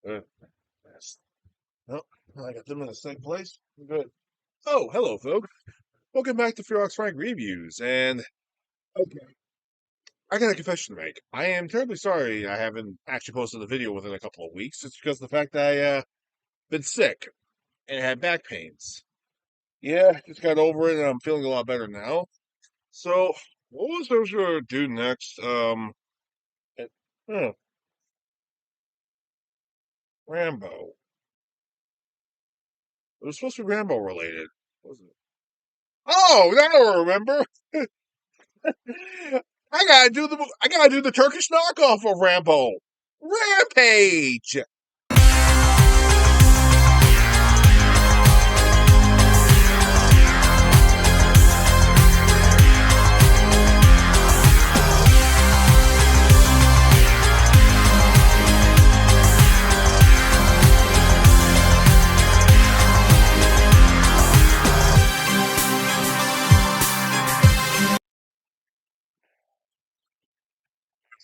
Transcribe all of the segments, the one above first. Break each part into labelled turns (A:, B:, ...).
A: Uh, yes. No, I got them in the same place. Good. Oh, hello, folks. Welcome back to Ferox Frank Reviews. And okay, I got a confession to make. I am terribly sorry I haven't actually posted a video within a couple of weeks. It's because of the fact that I been sick and had back pains. Yeah, just got over it and I'm feeling a lot better now. So, what was I going to do next? It, huh, Rambo. It was supposed to be Rambo related, wasn't it? Oh, now I remember. I gotta do the Turkish knockoff of Rambo. Rampage.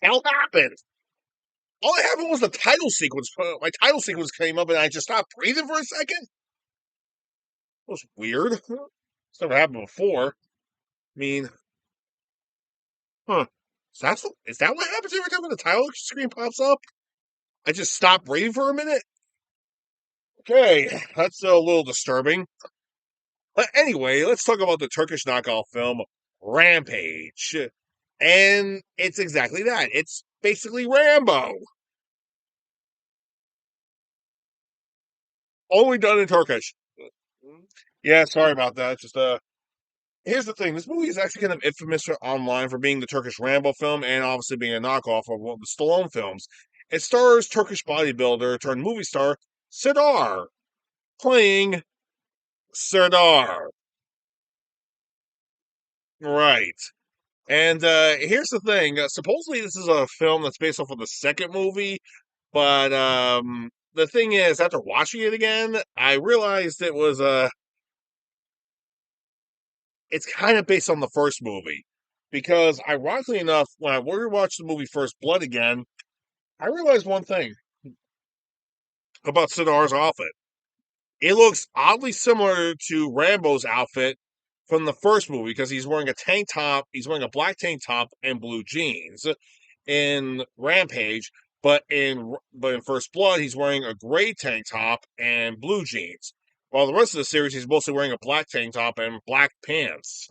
A: Hell happened. All that happened was the title sequence. My title sequence came up and I just stopped breathing for a second. It was weird. It's never happened before. I mean, huh. Is that what happens every time when the title screen pops up? I just stop breathing for a minute? Okay, that's a little disturbing. But anyway, let's talk about the Turkish knockoff film Rampage. And it's exactly that. It's basically Rambo, only done in Turkish. Yeah, sorry about that. Just here's the thing: this movie is actually kind of infamous online for being the Turkish Rambo film, and obviously being a knockoff of one of the Stallone films. It stars Turkish bodybuilder turned movie star Serdar playing Serdar. Right. And here's the thing: supposedly this is a film that's based off of the second movie, but the thing is, after watching it again, I realized it's kind of based on the first movie. Because ironically enough, when I rewatched the movie First Blood again, I realized one thing about Sidar's outfit. It looks oddly similar to Rambo's outfit from the first movie because he's wearing a tank top, he's wearing a black tank top and blue jeans in Rampage, but in First Blood he's wearing a gray tank top and blue jeans. While the rest of the series he's mostly wearing a black tank top and black pants.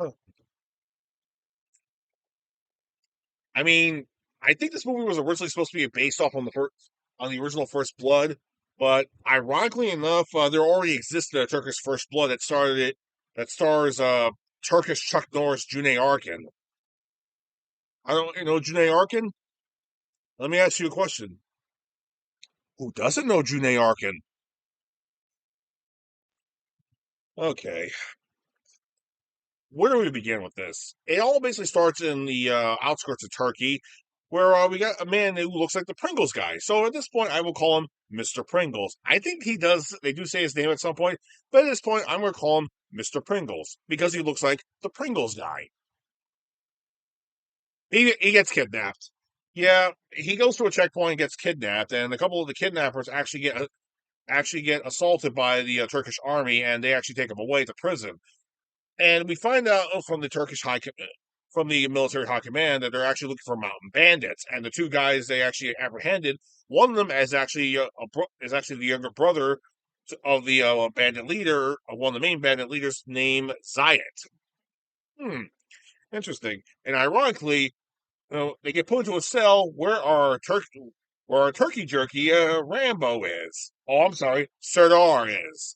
A: I mean, I think this movie was originally supposed to be based off on the original First Blood, but ironically enough, there already existed a Turkish First Blood that stars Turkish Chuck Norris, Cüneyt Arkin. I don't you know Cüneyt Arkin? Let me ask you a question. Who doesn't know Cüneyt Arkin? Okay, where do we begin with this? It all basically starts in the outskirts of Turkey, where we got a man who looks like the Pringles guy. So at this point, I will call him Mr. Pringles. I think he does. They do say his name at some point, but at this point, I'm going to call him Mr. Pringles because he looks like the Pringles guy. He gets kidnapped. Yeah, he goes to a checkpoint and gets kidnapped, and a couple of the kidnappers actually get assaulted by the Turkish army, and they actually take him away to prison. And we find out from the from the military high command that they're actually looking for mountain bandits. And the two guys they actually apprehended, one of them is actually the younger brother of the bandit leader, one of the main bandit leaders, named Zayat. Hmm, interesting. And ironically, they get put into a cell where our turkey jerky Rambo is. Oh, I'm sorry, Serdar is.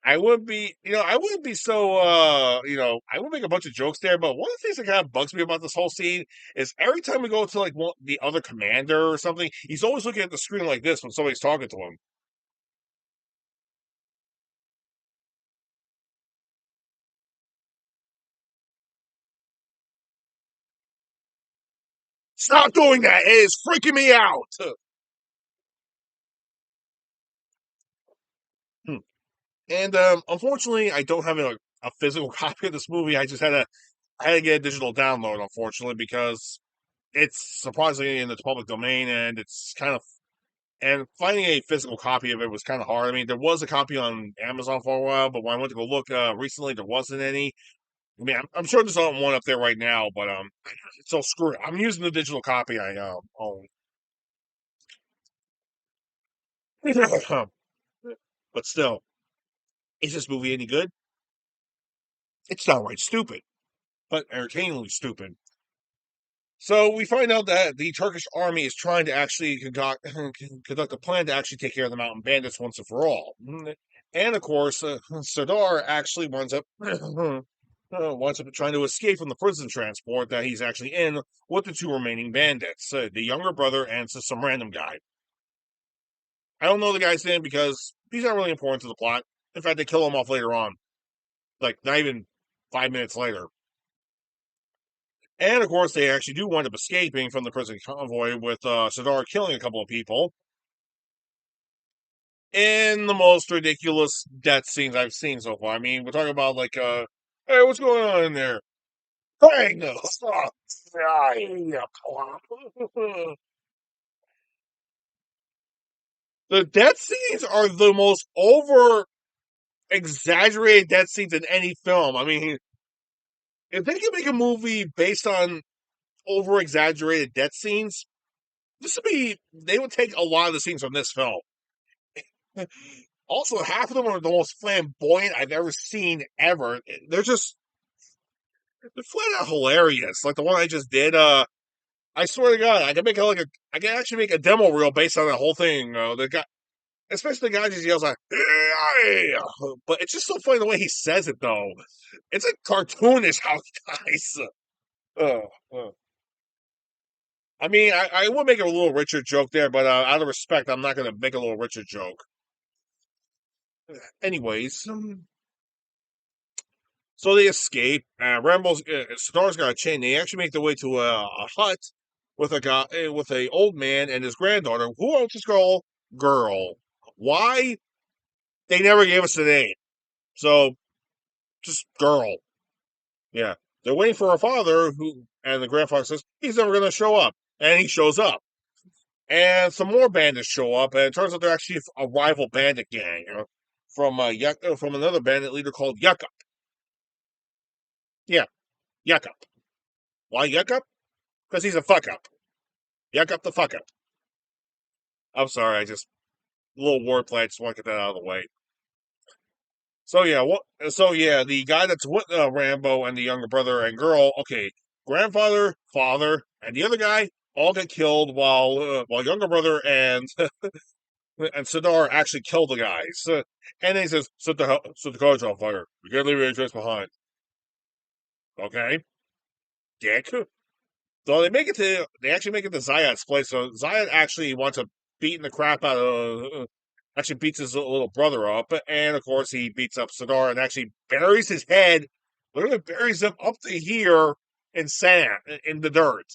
A: I wouldn't be so, I would make a bunch of jokes there, but one of the things that kind of bugs me about this whole scene is every time we go to like the other commander or something, he's always looking at the screen like this when somebody's talking to him. Stop doing that! It is freaking me out. Hmm. And unfortunately, I don't have a physical copy of this movie. I had to get a digital download, unfortunately, because it's surprisingly in the public domain, and it's kind of And finding a physical copy of it was kind of hard. I mean, there was a copy on Amazon for a while, but when I went to go look recently, there wasn't any. I mean, I'm sure there's one up there right now, but so screw it. I'm using the digital copy I own. But still, is this movie any good? It's downright stupid, but entertainingly stupid. So we find out that the Turkish army is trying to actually conduct a plan to actually take care of the mountain bandits once and for all. And of course, Sardar actually winds up trying to escape from the prison transport that he's actually in with the two remaining bandits, the younger brother and some random guy. I don't know the guy's name because he's not really important to the plot. In fact, they kill him off later on, like not even 5 minutes later. And of course, they actually do wind up escaping from the prison convoy with Sadar killing a couple of people in the most ridiculous death scenes I've seen so far. I mean, we're talking about like, hey, what's going on in there? Bang! The death scenes are the most over exaggerated death scenes in any film. I mean, if they could make a movie based on over exaggerated death scenes, this would be, they would take a lot of the scenes from this film. Also, half of them are the most flamboyant I've ever seen ever. They're flat out hilarious. Like the one I just did. I swear to God, I can actually make a demo reel based on the whole thing. The guy, especially the guy, just yells like, "Hey!" But it's just so funny the way he says it, though. It's like cartoonish how he dies. Uh. I mean, I would make a little Richard joke there, but out of respect, I'm not going to make a little Richard joke. Anyways, so they escape. Rambo's Star's got a chain. They actually make their way to a hut with a guy, with a old man and his granddaughter. Who owns this girl? Girl. Why? They never gave us a name. So just girl. Yeah. They're waiting for her father, and the grandfather says he's never going to show up, and he shows up. And some more bandits show up, and it turns out they're actually a rival bandit gang from another bandit leader called Yuckup. Yeah, Yuckup. Why Yuckup? Because he's a fuck up. Yuckup the fuck up. I'm sorry, I just a little wordplay. I just want to get that out of the way. So yeah, the guy that's with Rambo and the younger brother and girl. Okay, grandfather, father, and the other guy all get killed while younger brother and and Sadar actually kill the guys. And then he says, set the car's on fire. We can't leave any trace behind." Okay, dick. So they actually make it to Zayat's place. So Zayat actually wants to beating the crap out of, actually beats his little brother up. And of course, he beats up Sadar and actually buries his head, literally buries him up to here in sand, in the dirt.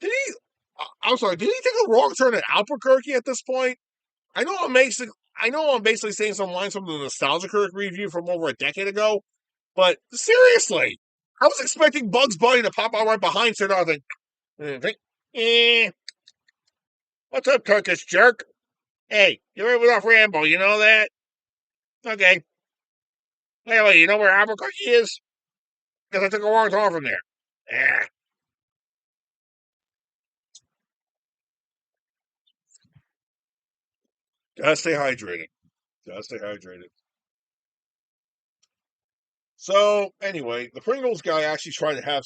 A: Did he? I'm sorry, did he take a wrong turn at Albuquerque at this point? I know I'm basically saying some lines from the Nostalgia Critic review from over a decade ago, but seriously, I was expecting Bugs Bunny to pop out right behind Sir Darth. Eh, what's up, Turkish jerk? Hey, you're with off Rambo, you know that? Okay. Anyway, you know where Albuquerque is? Because I took a wrong turn from there. Yeah, gotta stay hydrated. Gotta stay hydrated. So anyway, the Pringles guy actually had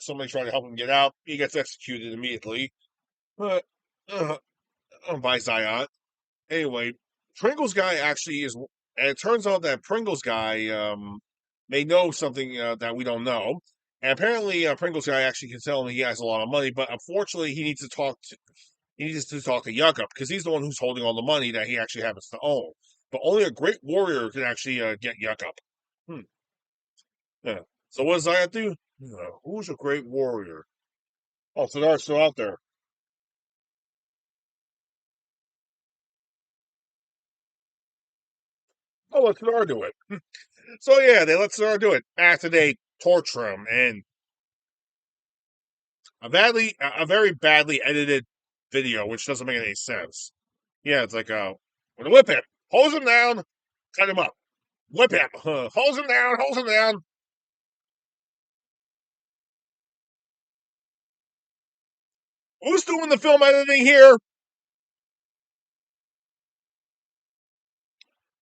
A: somebody trying to help him get out. He gets executed immediately. But by Zion. Anyway, Pringles guy actually is, and it turns out that Pringles guy may know something that we don't know. And apparently, Pringles guy actually can tell him he has a lot of money, but unfortunately, he needs to talk to Yuckup because he's the one who's holding all the money that he actually happens to own. But only a great warrior can actually get Yuckup. Hmm. Yeah. So what does Zion do? Who's a great warrior? Oh, Siddharth's still out there. Oh, let Sidar do it. So yeah, they let Sidar do it after they torture him, and a very badly edited video, which doesn't make any sense. Yeah, it's like we're gonna whip him, hose him down, cut him up, whip him, hose him down. Who's doing the film editing here?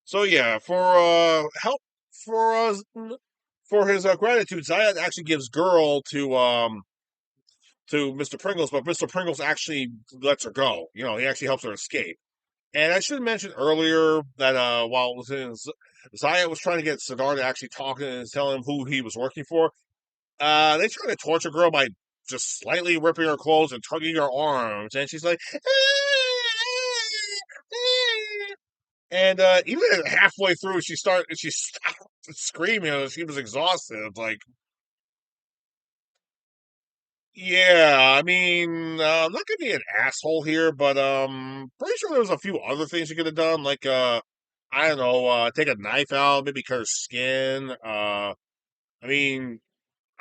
A: So yeah, for help for for his gratitude, Zayat actually gives girl to Mr. Pringles, but Mr. Pringles actually lets her go. You know, he actually helps her escape. And I should have mentioned earlier that while it was in, Zayat was trying to get Sidar to actually talk and tell him who he was working for. They try to torture girl by just slightly ripping her clothes and tugging her arms, and she's like, and even halfway through, she stopped screaming. She was exhausted. Like, yeah, I mean, I'm not gonna be an asshole here, but pretty sure there was a few other things you could have done, like I don't know, take a knife out, maybe cut her skin. I mean,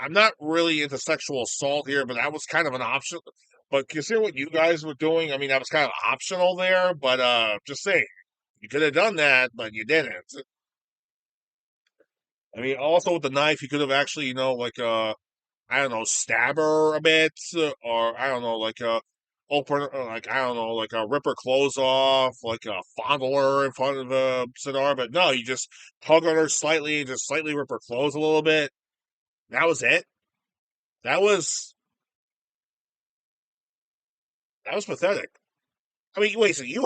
A: I'm not really into sexual assault here, but that was kind of an option. But consider what you guys were doing. I mean, that was kind of optional there, but just saying, you could have done that, but you didn't. I mean, also with the knife, you could have actually, like I don't know, stab her a bit, or I don't know, like open, like I don't know, like rip her clothes off, like fondle her in front of Sidar. But no, you just tug on her slightly, just slightly rip her clothes a little bit. That was it. That was that was pathetic. I mean, wait a second.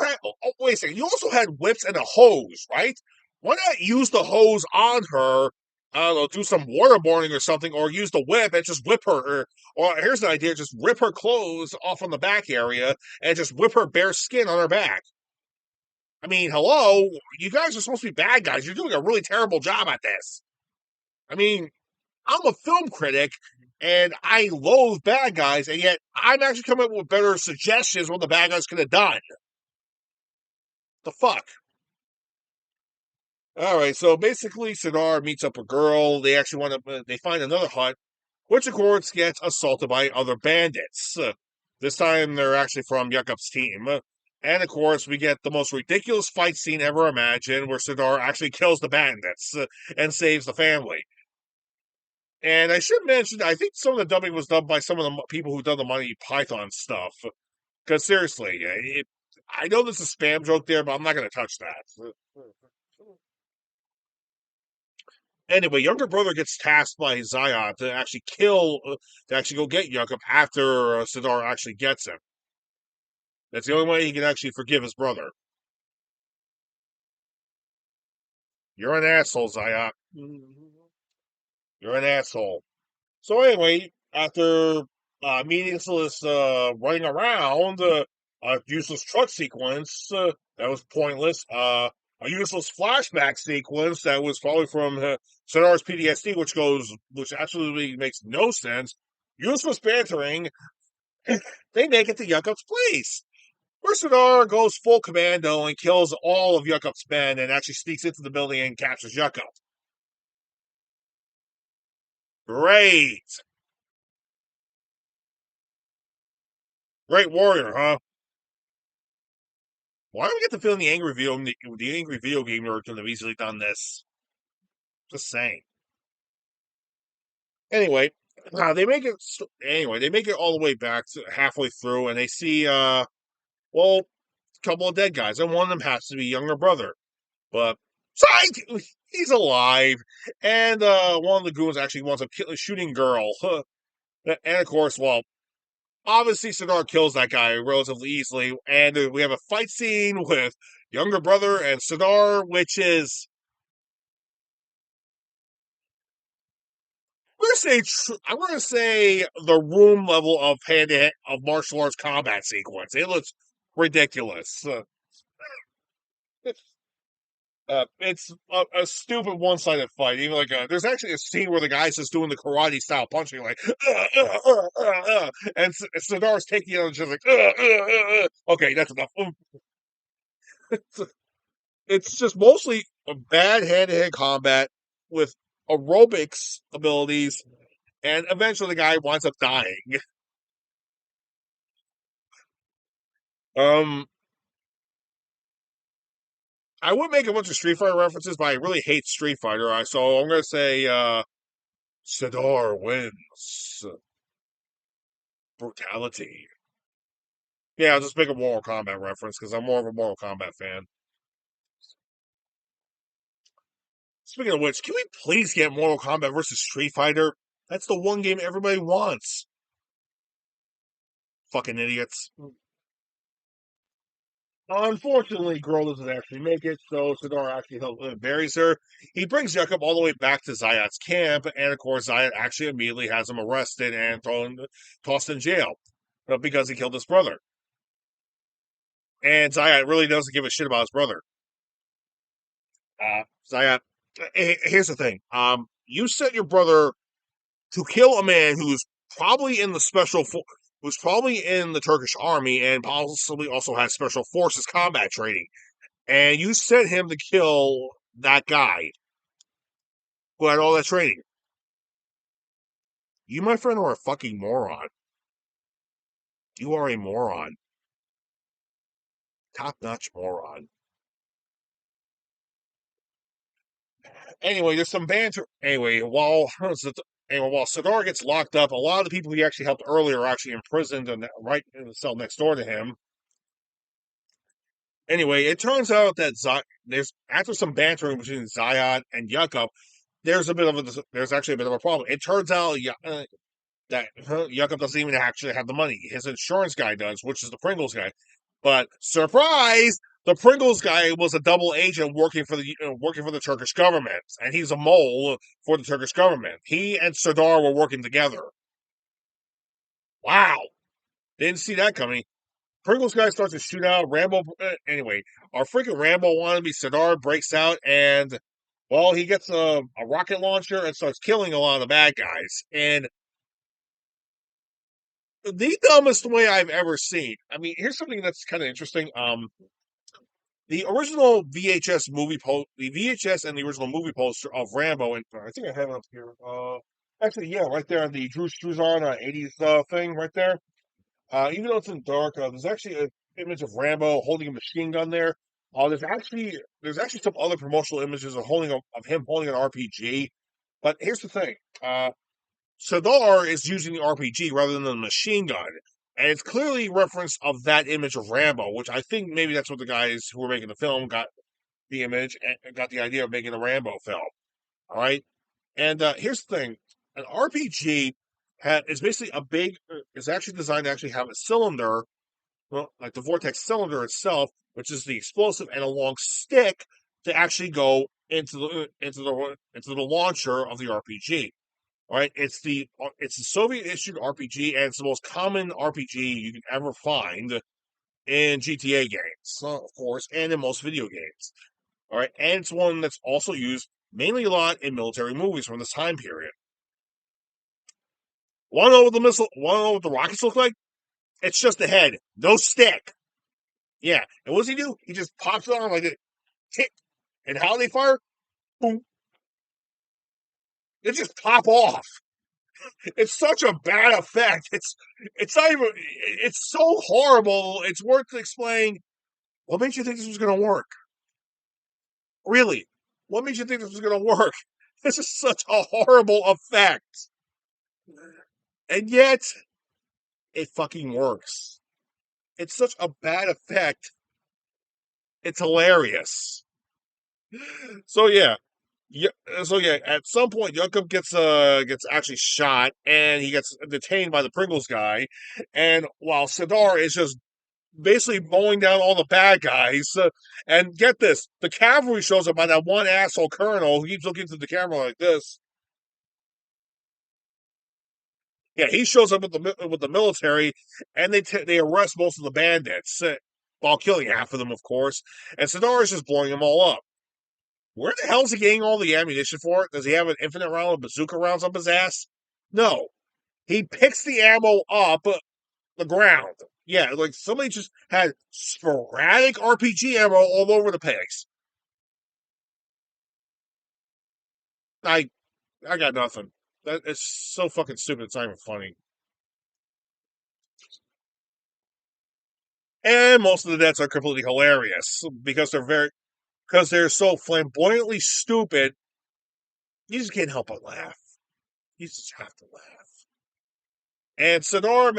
A: Wait a second. You also had whips and a hose, right? Why not use the hose on her? I don't know, do some waterboarding or something, or use the whip and just whip her. Or here's an idea: just rip her clothes off on the back area and just whip her bare skin on her back. I mean, hello, you guys are supposed to be bad guys. You're doing a really terrible job at this. I mean, I'm a film critic and I loathe bad guys, and yet I'm actually coming up with better suggestions what the bad guys could have done. The fuck? All right, so basically, Sidar meets up a girl. They actually they find another hut, which of course gets assaulted by other bandits. This time, they're actually from Yakup's team. And of course, we get the most ridiculous fight scene ever imagined, where Sidar actually kills the bandits and saves the family. And I should mention, I think some of the dubbing was done by some of the people who done the Monty Python stuff. Because seriously, I know this is a spam joke there, but I'm not going to touch that. Anyway, younger brother gets tasked by Zayat to actually to actually go get Yakup after Sidar actually gets him. That's the only way he can actually forgive his brother. You're an asshole, Zayat. You're an asshole. So anyway, after meaningless running around, a useless truck sequence that was pointless, a useless flashback sequence that was probably from Sonar's PTSD, which absolutely makes no sense. Useless bantering. They make it to Yakup's place. Where Sonar goes full commando and kills all of Yakup's men and actually sneaks into the building and captures Yakup. Great. Great warrior, huh? Why do we get the feeling the angry video game nerd could have easily done this? Just saying. Anyway, they make it. Anyway, they make it all the way back to halfway through, and they see well, a couple of dead guys, and one of them has to be younger brother. But psych, he's alive, and one of the goons actually wants a shooting girl, and of course, well, obviously Sidar kills that guy relatively easily, and we have a fight scene with younger brother and Sidar, which is I'm gonna say the room level of hand to hand of martial arts combat sequence. It looks ridiculous. It's a stupid one-sided fight. Even like there's actually a scene where the guy's just doing the karate style punching, like and Sidar's taking it and just like okay, that's enough. It's just mostly a bad hand-to-hand combat with aerobics abilities, and eventually the guy winds up dying. Um, I would make a bunch of Street Fighter references, but I really hate Street Fighter. So I'm gonna say Sador wins. Brutality. Yeah, I'll just make a Mortal Kombat reference because I'm more of a Mortal Kombat fan. Speaking of which, can we please get Mortal Kombat versus Street Fighter? That's the one game everybody wants. Fucking idiots. Unfortunately, Girl doesn't actually make it, so Sidar actually buries her. He brings Jacob all the way back to Zayat's camp, and of course, Zayat actually immediately has him arrested and tossed in jail because he killed his brother. And Zayat really doesn't give a shit about his brother. Zayat, here's the thing. You sent your brother to kill a man who's probably in the Turkish army and possibly also has special forces combat training. And you sent him to kill that guy who had all that training. You, my friend, are a fucking moron. You are a moron. Top notch moron. Anyway, there's some banter. While Sadar gets locked up, a lot of the people he actually helped earlier are actually imprisoned and right in the cell next door to him. Anyway, it turns out that there's after some bantering between Zayat and Yakub, there's actually a bit of a problem. It turns out that Yakub doesn't even actually have the money. His insurance guy does, which is the Pringles guy. But surprise, the Pringles guy was a double agent working for the Turkish government, and he's a mole for the Turkish government. He and Sardar were working together. Wow, didn't see that coming. Pringles guy starts to shoot out. Anyway, our freaking Rambo wannabe Sardar breaks out, and well, he gets a rocket launcher and starts killing a lot of the bad guys. And the dumbest way I've ever seen. I mean, here's something that's kind of interesting. The original the VHS and the original movie poster of Rambo, and I think I have it up here. Actually, yeah, right there, the Drew Struzan 80s thing right there. Even though it's in dark, there's actually an image of Rambo holding a machine gun there. There's actually some other promotional images of him holding an RPG. But here's the thing. Sadar is using the RPG rather than the machine gun. And it's clearly reference of that image of Rambo, which I think maybe that's what the guys who were making the film got the image and got the idea of making a Rambo film. All right. And here's the thing: an RPG is basically is actually designed to actually have a cylinder, well, like the vortex cylinder itself, which is the explosive, and a long stick to actually go into the launcher of the RPG. All right, it's a Soviet issued RPG, and it's the most common RPG you can ever find in GTA games, of course, and in most video games. All right, and it's one that's also used mainly a lot in military movies from this time period. Want to know what the missile? Want to know what the rockets look like? It's just a head, no stick. Yeah, and what does he do? He just pops it on like a tick. And how they fire? Boom! They just pop off. It's such a bad effect. It's not even. It's so horrible. It's worth explaining. What made you think this was going to work? Really? What made you think this was going to work? This is such a horrible effect, and yet it fucking works. It's such a bad effect. It's hilarious. So yeah, yeah. So yeah, at some point, Jacob gets actually shot, and he gets detained by the Pringles guy. And while Sidar is just basically mowing down all the bad guys, and get this, the cavalry shows up by that one asshole colonel who keeps looking to the camera like this. Yeah, he shows up with the military, and they arrest most of the bandits, while killing half of them, of course. And Sidar is just blowing them all up. Where the hell is he getting all the ammunition for it? Does he have an infinite round of bazooka rounds up his ass? No. He picks the ammo up the ground. Yeah, like somebody just had sporadic RPG ammo all over the place. I I got nothing. That is so fucking stupid. It's not even funny. And most of the deaths are completely hilarious because they're so flamboyantly stupid. You just can't help but laugh. You just have to laugh. And Sonora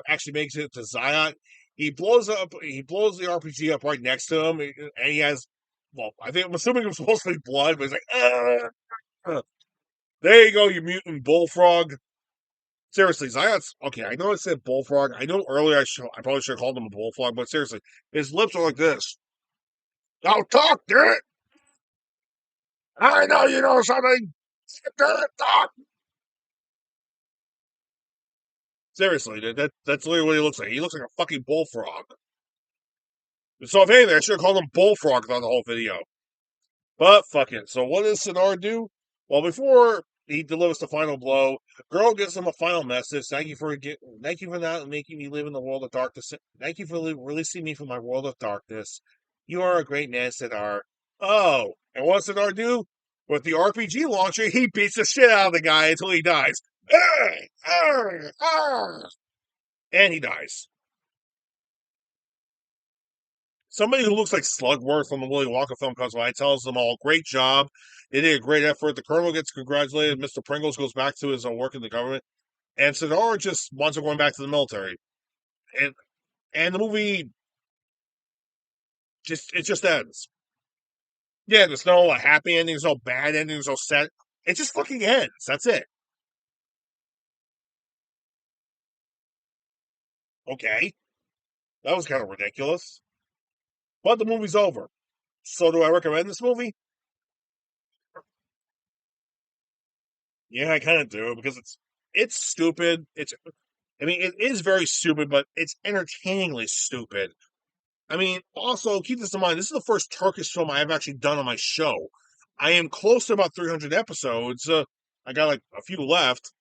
A: actually makes it to Zion. He blows up. He blows the RPG up right next to him, and he has. Well, I'm assuming it was supposed to be blood, but he's like, there you go, you mutant bullfrog. Seriously, Zion's okay. I know I said bullfrog. I know earlier I probably should have called him a bullfrog, but seriously, his lips are like this. Now talk, damn it! I know you know something. Damn it, talk. Seriously, that's literally what he looks like. He looks like a fucking bullfrog. So if anything, I should have called him bullfrog throughout the whole video. But fuck it. So what does Sinar do? Well, before he delivers the final blow, Girl gives him a final message. Thank you for not making me live in the world of darkness. Thank you for releasing me from my world of darkness. You are a great man, Sinar. Oh, and what does Sinar do? With the RPG launcher, he beats the shit out of the guy until he dies. And he dies. Somebody who looks like Slugworth from the Willy Wonka film comes by, tells them all, great job. They did a great effort. The Colonel gets congratulated. Mr. Pringles goes back to his work in the government. And Sonora just wants to go back to the military. And the movie just ends. Yeah, there's no happy ending, there's no bad ending, there's no sad. It just fucking ends. That's it. Okay. That was kind of ridiculous. But the movie's over. So do I recommend this movie? Yeah, I kind of do because it's stupid. It is very stupid, but it's entertainingly stupid. I mean, also keep this in mind. This is the first Turkish film I have actually done on my show. I am close to about 300 episodes. I got like a few left.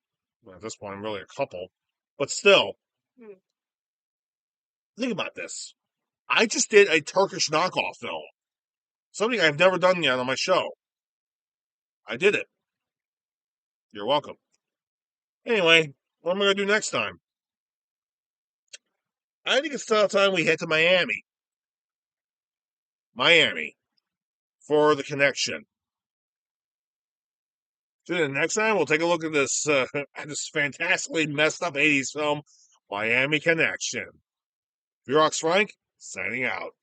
A: Well, at this point, really a couple, but still, think about this. I just did a Turkish knockoff film, something I've never done yet on my show. I did it. You're welcome. Anyway, what am I gonna do next time? I think it's time we head to Miami. Miami for the connection. So the next time we'll take a look at this this fantastically messed up 80s film, Miami Connection. Xerox Frank, signing out.